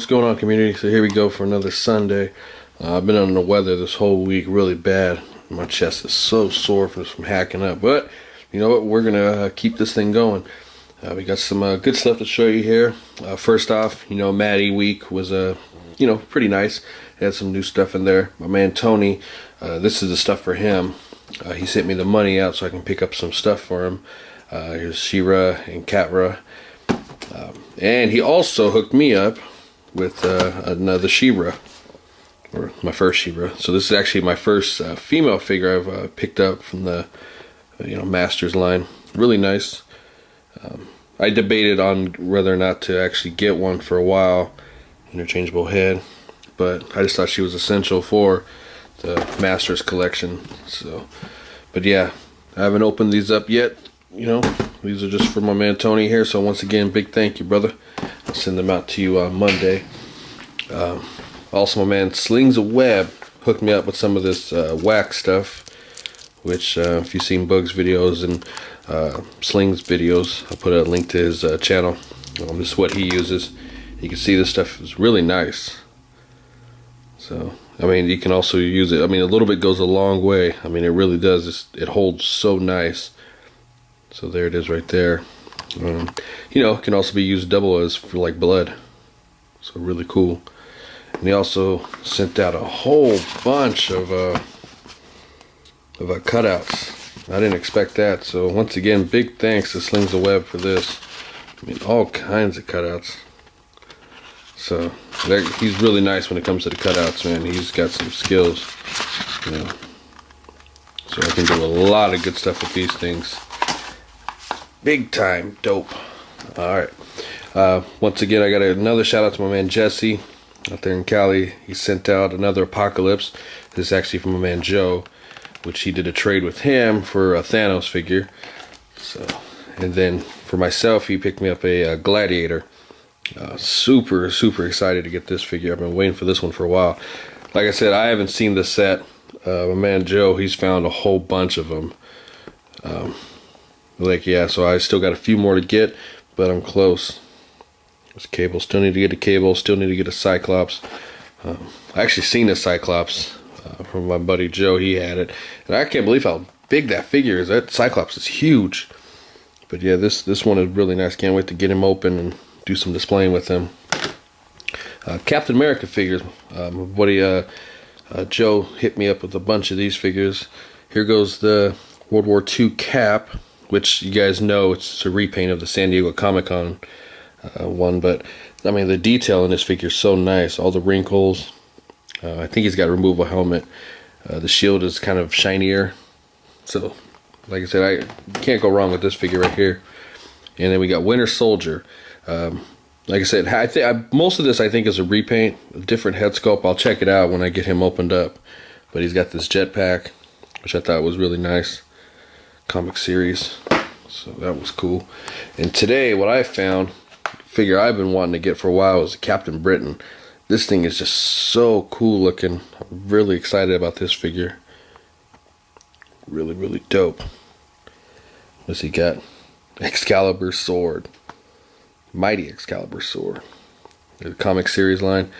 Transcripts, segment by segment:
going on, community? So here we go for another Sunday. I've been under the weather this whole week really bad. My chest is so sore from hacking up, but you know what, we're gonna keep this thing going. We got some good stuff to show you here. First off, you know, Maddie week was pretty nice. Had some new stuff in there. My man Tony, this is the stuff for him. He sent me the money out so I can pick up some stuff for him. Here's She-Ra and Cat-Ra. And he also hooked me up with another She-Ra, or my first She-Ra. So this is actually my first female figure I've picked up from the Masters line. Really nice. I debated on whether or not to actually get one for a while, interchangeable head, but I just thought she was essential for the Masters collection. So, but yeah, I haven't opened these up yet. These are just for my man Tony here. So once again, big thank you, brother. I'll send them out to you on Monday. Also, my man Slings a Web hooked me up with some of this wax stuff, which if you've seen Bugs videos and Slings videos, I'll put a link to his channel. This is what he uses. You can see this stuff is really nice. So, I mean, you can also use it. I mean, a little bit goes a long way. I mean, it really does. It holds so nice. So there it is right there. It can also be used double as for like blood. So really cool. And he also sent out a whole bunch of cutouts. I didn't expect that. So once again, big thanks to Slings the Web for this. I mean, all kinds of cutouts. So he's really nice when it comes to the cutouts, man. He's got some skills, So I can do a lot of good stuff with these things. Big time dope. Alright. Once again, I got another shout out to my man Jesse out there in Cali. He sent out another Apocalypse. This is actually from my man Joe, which he did a trade with him for a Thanos figure. So, and then for myself, he picked me up a Gladiator. Super excited to get this figure. I've been waiting for this one for a while. Like I said, I haven't seen this set. My man Joe, he's found a whole bunch of them. So I still got a few more to get, but I'm close. There's cable. Still need to get a cable. Still need to get a Cyclops. I actually seen a Cyclops from my buddy Joe. He had it, and I can't believe how big that figure is. That Cyclops is huge. But yeah, this one is really nice. Can't wait to get him open and do some displaying with him. Captain America figures. My buddy Joe hit me up with a bunch of these figures. Here goes the World War II Cap, which you guys know it's a repaint of the San Diego Comic-Con one, but I mean the detail in this figure is so nice. All the wrinkles. I think he's got a removable helmet. The shield is kind of shinier. So, like I said, I can't go wrong with this figure right here. And then we got Winter Soldier. Like I said, most of this I think is a repaint, a different head sculpt. I'll check it out when I get him opened up. But he's got this jetpack, which I thought was really nice. Comic series, so that was cool. And today what I found, figure I've been wanting to get for a while, is Captain Britain. This thing is just so cool looking. I'm really excited about this figure. Really dope. What's he got? Excalibur sword, mighty Excalibur sword. The comic series line.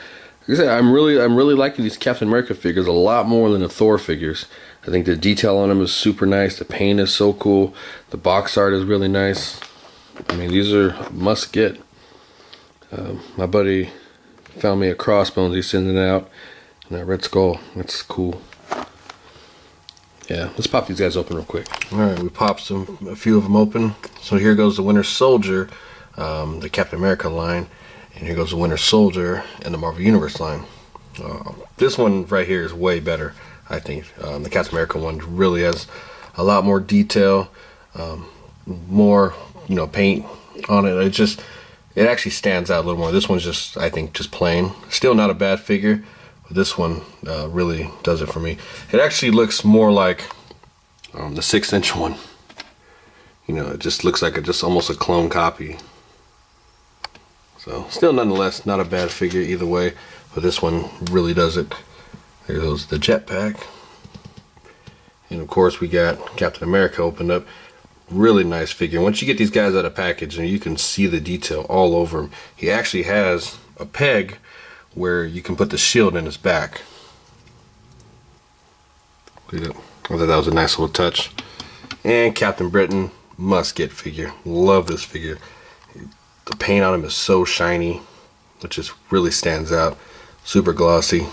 Like I said, I'm really liking these Captain America figures a lot more than the Thor figures. I think the detail on them is super nice. The paint is so cool. The box art is really nice. I mean, these are a must get. My buddy found me a Crossbones. He's sending it out. And that Red Skull. That's cool. Yeah, let's pop these guys open real quick. Alright, we popped a few of them open. So here goes the Winter Soldier, the Captain America line. And here goes the Winter Soldier and the Marvel Universe line. This one right here is way better, I think. The Captain America one really has a lot more detail, more paint on it. It actually stands out a little more. This one's just, I think, just plain. Still not a bad figure, but this one really does it for me. It actually looks more like the 6-inch one. It just looks like almost a clone copy. So still, nonetheless, not a bad figure either way, but this one really does it. There goes the jetpack. And of course we got Captain America opened up. Really nice figure. Once you get these guys out of package, and you can see the detail all over him. He actually has a peg where you can put the shield in his back. I thought that was a nice little touch. And Captain Britain, must get figure. Love this figure. The paint on him is so shiny, which just really stands out. Super glossy.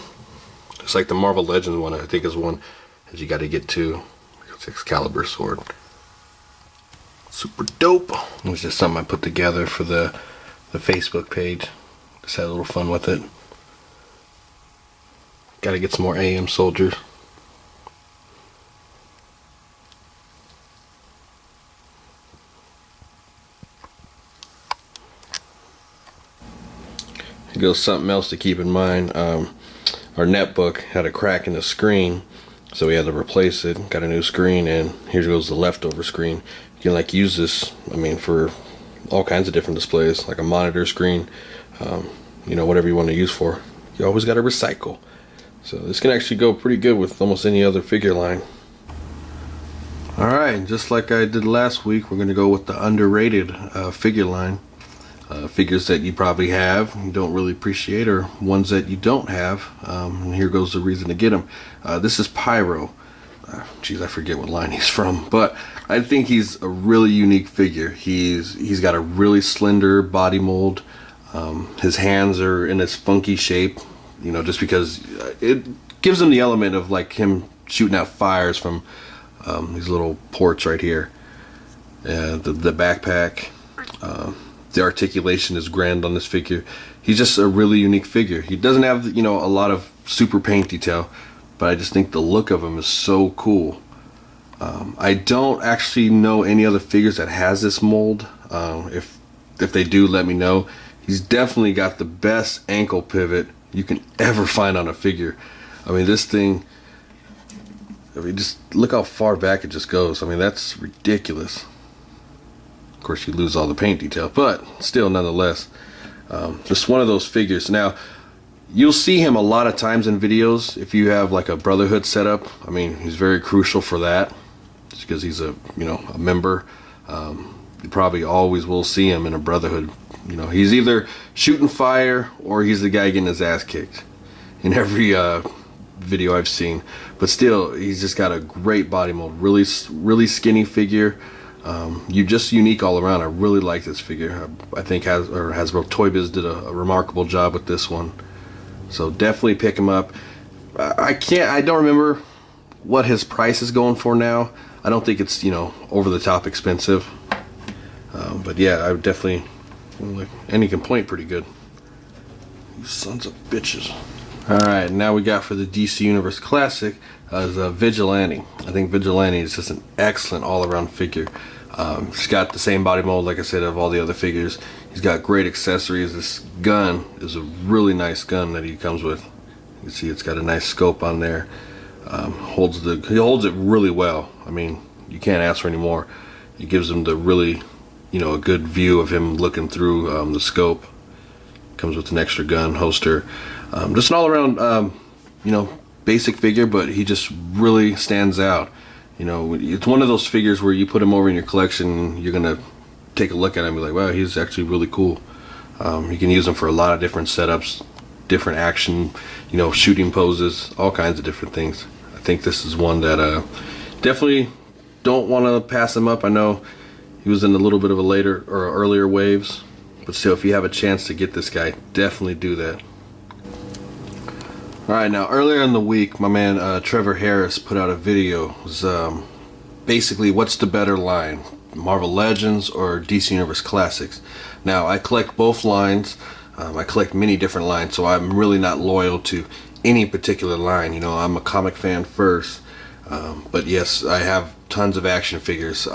It's like the Marvel Legends one, I think, is one that you got to get to. It's Excalibur sword. Super dope. It was just something I put together for the Facebook page. Just had a little fun with it. Got to get some more AM soldiers. Here goes something else to keep in mind. Our netbook had a crack in the screen, so we had to replace it. Got a new screen, and here goes the leftover screen. You can like use this, I mean, for all kinds of different displays, like a monitor screen, you know, whatever you want to use for. You always got to recycle. So this can actually go pretty good with almost any other figure line. Alright, just like I did last week, we're going to go with the underrated figure line. Figures that you probably have, you don't really appreciate, or ones that you don't have. And here goes the reason to get them. This is Pyro. Geez, I forget what line he's from, but I think he's a really unique figure. He's got a really slender body mold. His hands are in this funky shape, you know, just because it gives him the element of like him shooting out fires from these little ports right here. The backpack. The articulation is grand on this figure. He's just a really unique figure. He doesn't have, you know, a lot of super paint detail, but I just think the look of him is so cool. I don't actually know any other figures that has this mold. If they do, let me know. He's definitely got the best ankle pivot you can ever find on a figure. I mean, this thing, I mean, just look how far back it just goes. I mean, that's ridiculous. Of course, you lose all the paint detail, but still, nonetheless, just one of those figures. Now, you'll see him a lot of times in videos if you have like a Brotherhood setup. I mean, he's very crucial for that, just because he's a, you know, a member. You probably always will see him in a Brotherhood. You know, he's either shooting fire or he's the guy getting his ass kicked in every video I've seen. But still, he's just got a great body mold. Really skinny figure. You're just unique all around. I really like this figure. I think Hasbro Toy Biz did a remarkable job with this one. So definitely pick him up. I don't remember what his price is going for now. I don't think it's, you know, over the top expensive. But yeah, I would definitely, and he can point pretty good. You sons of bitches. Alright, now we got for the DC Universe Classic is Vigilante. I think Vigilante is just an excellent all-around figure. He's got the same body mold, like I said, of all the other figures. He's got great accessories. This gun is a really nice gun that he comes with. You can see it's got a nice scope on there. He holds it really well. I mean, you can't ask for any more. It gives him the really, you know, a good view of him looking through the scope. Comes with an extra gun holster. Just an all-around, you know, basic figure, but he just really stands out. You know, it's one of those figures where you put him over in your collection, you're gonna take a look at him and be like, wow, he's actually really cool. You can use him for a lot of different setups, different action, you know, shooting poses, all kinds of different things. I think this is one that definitely don't want to pass him up. I know he was in a little bit of a later or earlier waves, but still, if you have a chance to get this guy, definitely do that. Alright, now earlier in the week, my man Trevor Harris put out a video. It was basically, what's the better line, Marvel Legends or DC Universe Classics? Now, I collect both lines. I collect many different lines, so I'm really not loyal to any particular line. You know, I'm a comic fan first, but yes, I have tons of action figures.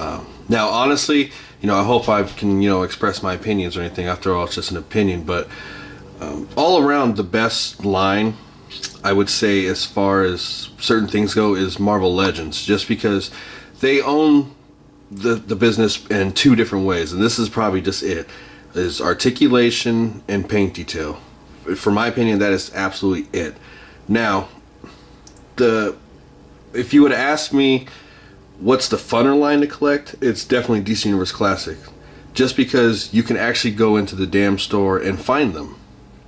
Now, honestly, you know, I hope I can, you know, express my opinions or anything. After all, it's just an opinion, but all around the best line, I would say, as far as certain things go, is Marvel Legends, just because they own the business in two different ways, and this is probably just it, is articulation and paint detail. For my opinion, that is absolutely it. Now, if you would ask me what's the funner line to collect, it's definitely DC Universe Classic, just because you can actually go into the damn store and find them.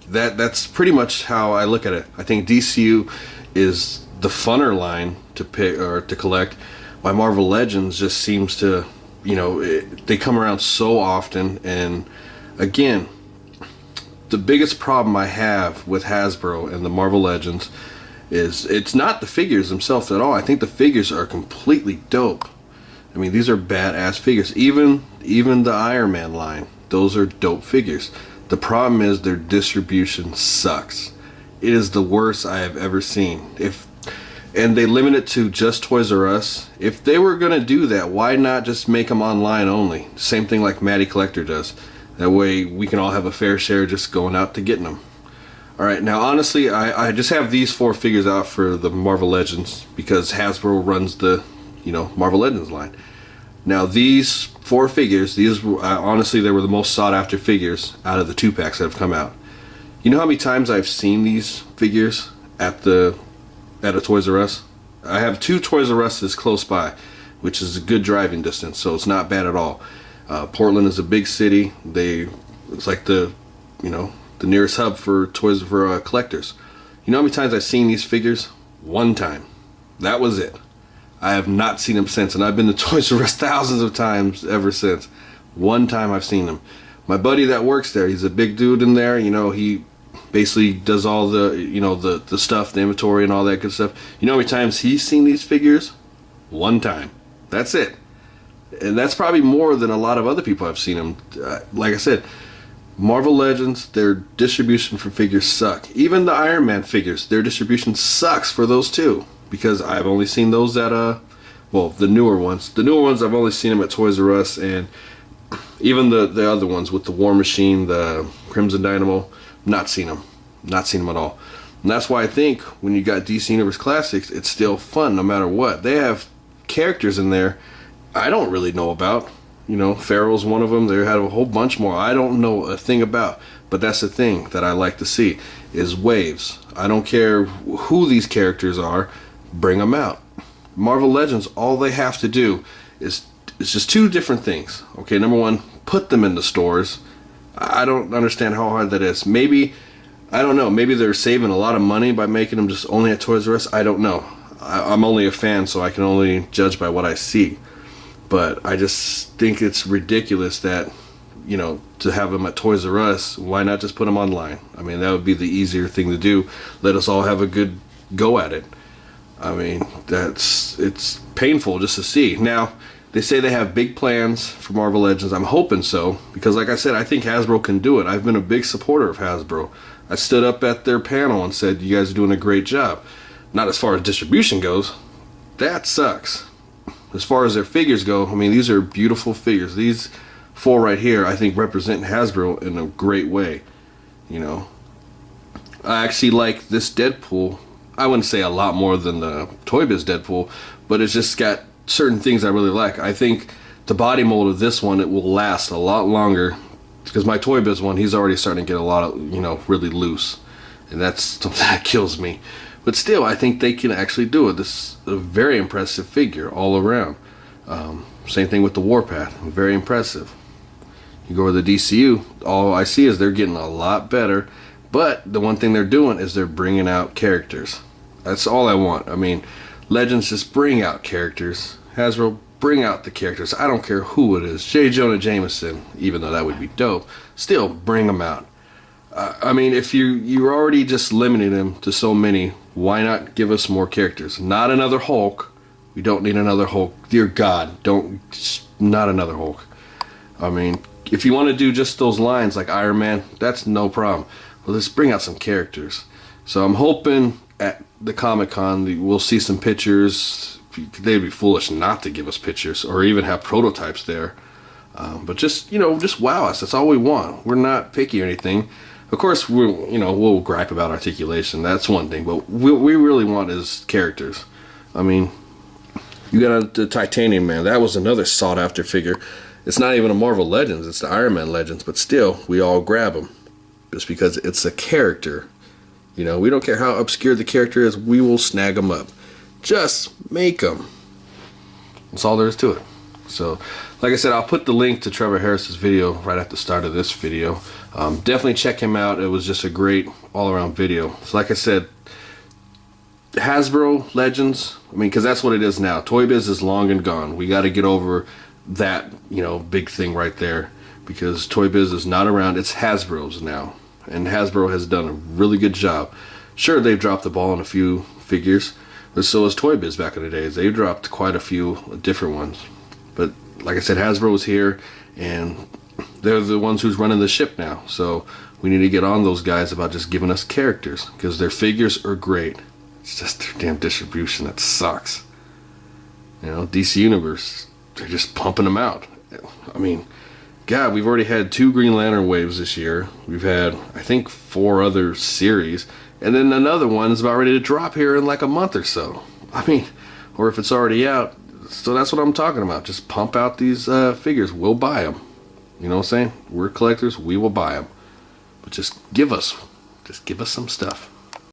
that's pretty much how I look at it. I think DCU is the funner line to pick or to collect. My Marvel Legends just seems to, they come around so often. And again, the biggest problem I have with Hasbro and the Marvel Legends is it's not the figures themselves at all. I think the figures are completely dope. I mean, these are badass figures. Even the Iron Man line, those are dope figures. The problem is their distribution sucks. It is the worst I have ever seen. And they limit it to just Toys R Us. If they were gonna do that, why not just make them online only? Same thing like Matty Collector does. That way we can all have a fair share just going out to getting them. Alright, now honestly, I just have these 4 figures out for the Marvel Legends because Hasbro runs the, Marvel Legends line. Now these 4 figures, honestly, they were the most sought after figures out of the 2-packs that have come out. You know how many times I've seen these figures at a Toys R Us? I have 2 Toys R Us's close by, which is a good driving distance, so it's not bad at all. Portland is a big city. It's like the nearest hub for toys for collectors. You know how many times I've seen these figures? 1 time. That was it. I have not seen them since, and I've been to Toys R Us thousands of times ever since. 1 time I've seen them. My buddy that works there, he's a big dude in there. He basically does all the the stuff, the inventory and all that good stuff. You know how many times he's seen these figures? 1 time. That's it. And that's probably more than a lot of other people have seen them. Like I said, Marvel Legends, their distribution for figures suck. Even the Iron Man figures, their distribution sucks for those too. Because I've only seen those at the newer ones. The newer ones, I've only seen them at Toys R Us, and even the other ones with the War Machine, the Crimson Dynamo, not seen them at all. And that's why I think when you got DC Universe Classics, it's still fun no matter what. They have characters in there I don't really know about. Pharaoh's one of them. They had a whole bunch more I don't know a thing about. But that's the thing that I like to see is waves. I don't care who these characters are, bring them out. Marvel Legends, all they have to do is just 2 different things. Okay, number 1, put them in the stores. I don't understand how hard that is. Maybe, I don't know, maybe they're saving a lot of money by making them just only at Toys R Us. I don't know. I'm only a fan, so I can only judge by what I see. But I just think it's ridiculous that, to have them at Toys R Us, why not just put them online? I mean, that would be the easier thing to do. Let us all have a good go at it. I mean, it's painful just to see. Now, they say they have big plans for Marvel Legends. I'm hoping so, because like I said, I think Hasbro can do it. I've been a big supporter of Hasbro. I stood up at their panel and said, you guys are doing a great job. Not as far as distribution goes. That sucks. As far as their figures go, I mean, these are beautiful figures. These 4 right here, I think, represent Hasbro in a great way. I actually like this Deadpool. I wouldn't say a lot more than the Toy Biz Deadpool, but it's just got certain things I really like. I think the body mold of this one, it will last a lot longer, because my Toy Biz one, he's already starting to get a lot of, really loose, and that's something that kills me. But still, I think they can actually do it. This is a very impressive figure all around. Same thing with the Warpath. Very impressive. You go to the DCU, all I see is they're getting a lot better. But the one thing they're doing is they're bringing out characters. That's all I want. I mean, Legends, just bring out characters. Hasbro, bring out the characters. I don't care who it is. J. Jonah Jameson, even though that would be dope. Still, bring them out. I mean, if you're already just limiting them to so many, why not give us more characters? Not another Hulk. We don't need another Hulk. Dear God, not another Hulk. I mean, if you want to do just those lines like Iron Man, that's no problem. Well, let's bring out some characters. So I'm hoping at the Comic-Con we'll see some pictures. They'd be foolish not to give us pictures or even have prototypes there. But just wow us. That's all we want. We're not picky or anything. Of course, we'll gripe about articulation. That's one thing. But what we really want is characters. I mean, you got the Titanium Man. That was another sought-after figure. It's not even a Marvel Legends. It's the Iron Man Legends. But still, we all grab them. Just because it's a character. We don't care how obscure the character is. We will snag them up. Just make them. That's all there is to it. So, like I said, I'll put the link to Trevor Harris's video right at the start of this video. Definitely check him out. It was just a great all-around video. So, like I said, Hasbro Legends, I mean, because that's what it is now. Toy Biz is long and gone. We got to get over that, you know, big thing right there, because Toy Biz is not around. It's Hasbro's now, and Hasbro has done a really good job. Sure, they've dropped the ball on a few figures, but so has Toy Biz back in the days. They dropped quite a few different ones. But like I said, Hasbro is here, and they're the ones who's running the ship now. So we need to get on those guys about just giving us characters, because their figures are great. It's just their damn distribution that sucks. You know, DC Universe, they're just pumping them out. I mean, God, we've already had 2 Green Lantern waves this year. We've had, I think, 4 other series. And then another one is about ready to drop here in like a month or so. I mean, or if it's already out. So that's what I'm talking about. Just pump out these figures. We'll buy them. You know what I'm saying? We're collectors. We will buy them. But just give us some stuff.